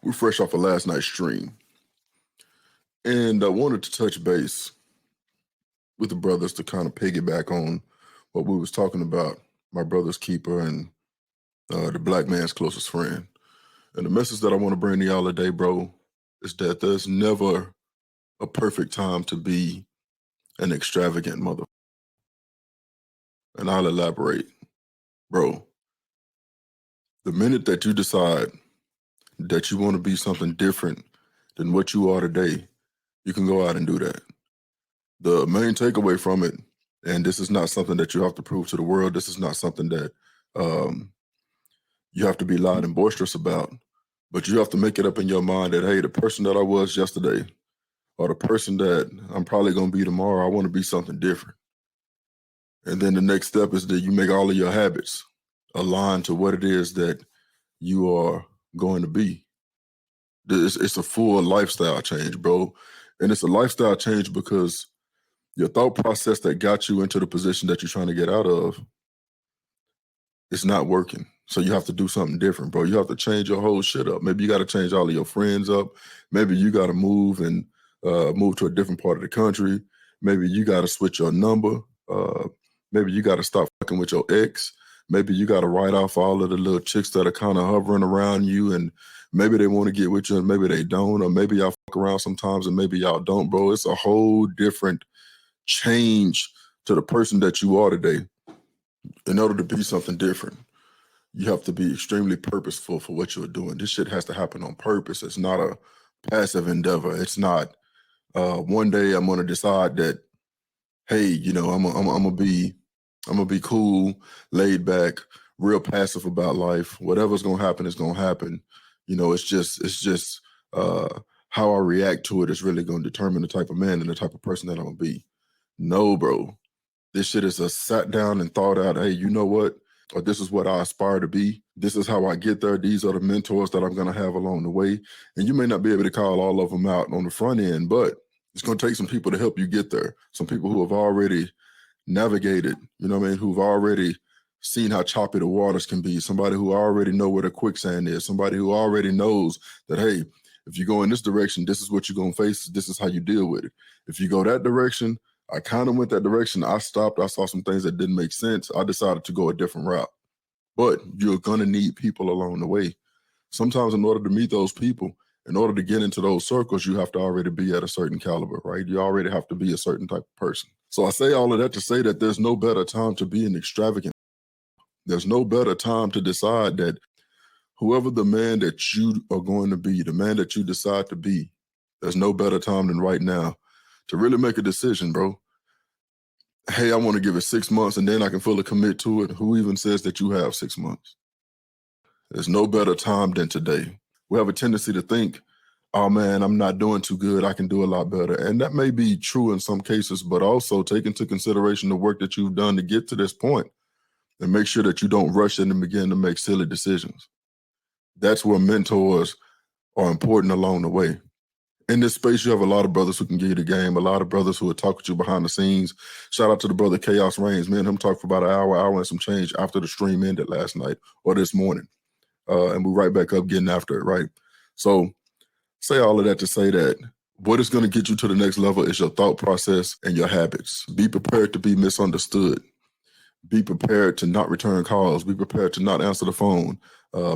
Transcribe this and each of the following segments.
We're fresh off of last night's stream, and I wanted to touch base with the brothers to kind of piggyback on what we was talking about, my brother's keeper and the black man's closest friend. And the message that I want to bring to y'all today, bro, is that there's never a perfect time to be an extravagant mother. And I'll elaborate. Bro, the minute that you decide that you want to be something different than what you are today, you can go out and do that. The main takeaway from it, and this is not something that you have to prove to the world, this is not something that you have to be loud and boisterous about, but you have to make it up in your mind that, hey, the person that I was yesterday or the person that I'm probably going to be tomorrow, I want to be something different. And then the next step is that you make all of your habits align to what it is that you are going to be. It's a full lifestyle change, bro. And it's a lifestyle change because your thought process that got you into the position that you're trying to get out of, it's not working. So you have to do something different, bro. You have to change your whole shit up. Maybe you got to change all of your friends up. Maybe you got to move and move to a different part of the country. Maybe you got to switch your number. Maybe you got to stop fucking with your ex. Maybe you got to write off all of the little chicks that are kind of hovering around you, and maybe they want to get with you and maybe they don't, or maybe y'all fuck around sometimes and maybe y'all don't, bro. It's a whole different change to the person that you are today. In order to be something different, you have to be extremely purposeful for what you're doing. This shit has to happen on purpose. It's not a passive endeavor. It's not one day I'm going to decide that, hey, you know, I'm gonna be cool, laid back, real passive about life. Whatever's gonna happen is gonna happen. You know, it's just how I react to it is really gonna determine the type of man and the type of person that I'm gonna be. No, bro. This shit is a sat down and thought out, hey, you know what? Or this is what I aspire to be. This is how I get there. These are the mentors that I'm gonna have along the way. And you may not be able to call all of them out on the front end, but it's gonna take some people to help you get there. Some people who have already navigated, you know what I mean, who've already seen how choppy the waters can be, somebody who already know where the quicksand is, somebody who already knows that, hey, if you go in this direction, this is what you're going to face, this is how you deal with it. If you go that direction, I kind of went that direction, I stopped, I saw some things that didn't make sense, I decided to go a different route. But you're going to need people along the way. Sometimes in order to meet those people, in order to get into those circles, you have to already be at a certain caliber, right? You already have to be a certain type of person. So I say all of that to say that there's no better time to be an extravagant. There's no better time to decide that whoever the man that you are going to be, the man that you decide to be, there's no better time than right now to really make a decision, bro. Hey, I want to give it 6 months and then I can fully commit to it. Who even says that you have 6 months? There's no better time than today. We have a tendency to think, oh man, I'm not doing too good, I can do a lot better. And that may be true in some cases, but also take into consideration the work that you've done to get to this point and make sure that you don't rush in and begin to make silly decisions. That's where mentors are important along the way. In this space, you have a lot of brothers who can give you the game, a lot of brothers who will talk with you behind the scenes. Shout out to the brother Chaos Reigns. Me and him talked for about an hour and some change after the stream ended last night or this morning. And we're right back up getting after it, right? So say all of that to say that what is going to get you to the next level is your thought process and your habits. Be prepared to be misunderstood. Be prepared to not return calls. Be prepared to not answer the phone.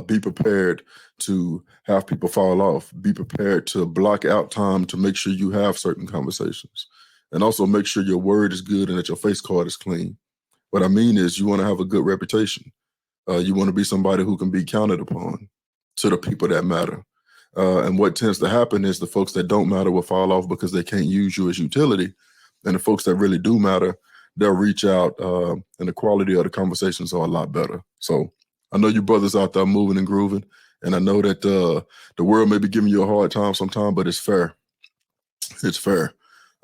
Be prepared to have people fall off. Be prepared to block out time to make sure you have certain conversations. And also make sure your word is good and that your face card is clean. What I mean is you want to have a good reputation. You want to be somebody who can be counted upon to the people that matter. And what tends to happen is the folks that don't matter will fall off because they can't use you as utility. And the folks that really do matter, they'll reach out and the quality of the conversations are a lot better. So I know you brothers out there moving and grooving. And I know that the world may be giving you a hard time sometime, but it's fair. It's fair.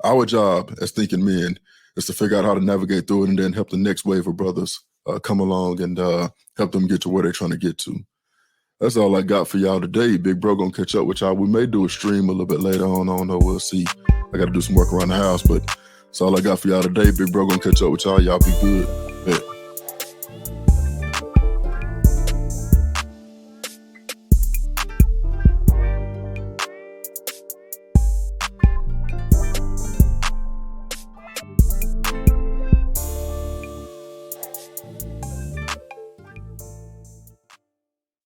Our job as thinking men is to figure out how to navigate through it and then help the next wave of brothers come along and help them get to where they're trying to get to. That's all I got for y'all today. Big bro gonna catch up with y'all. We may do a stream a little bit later on. I don't know. We'll see. I got to do some work around the house, but that's all I got for y'all today. Big bro gonna catch up with y'all. Y'all be good.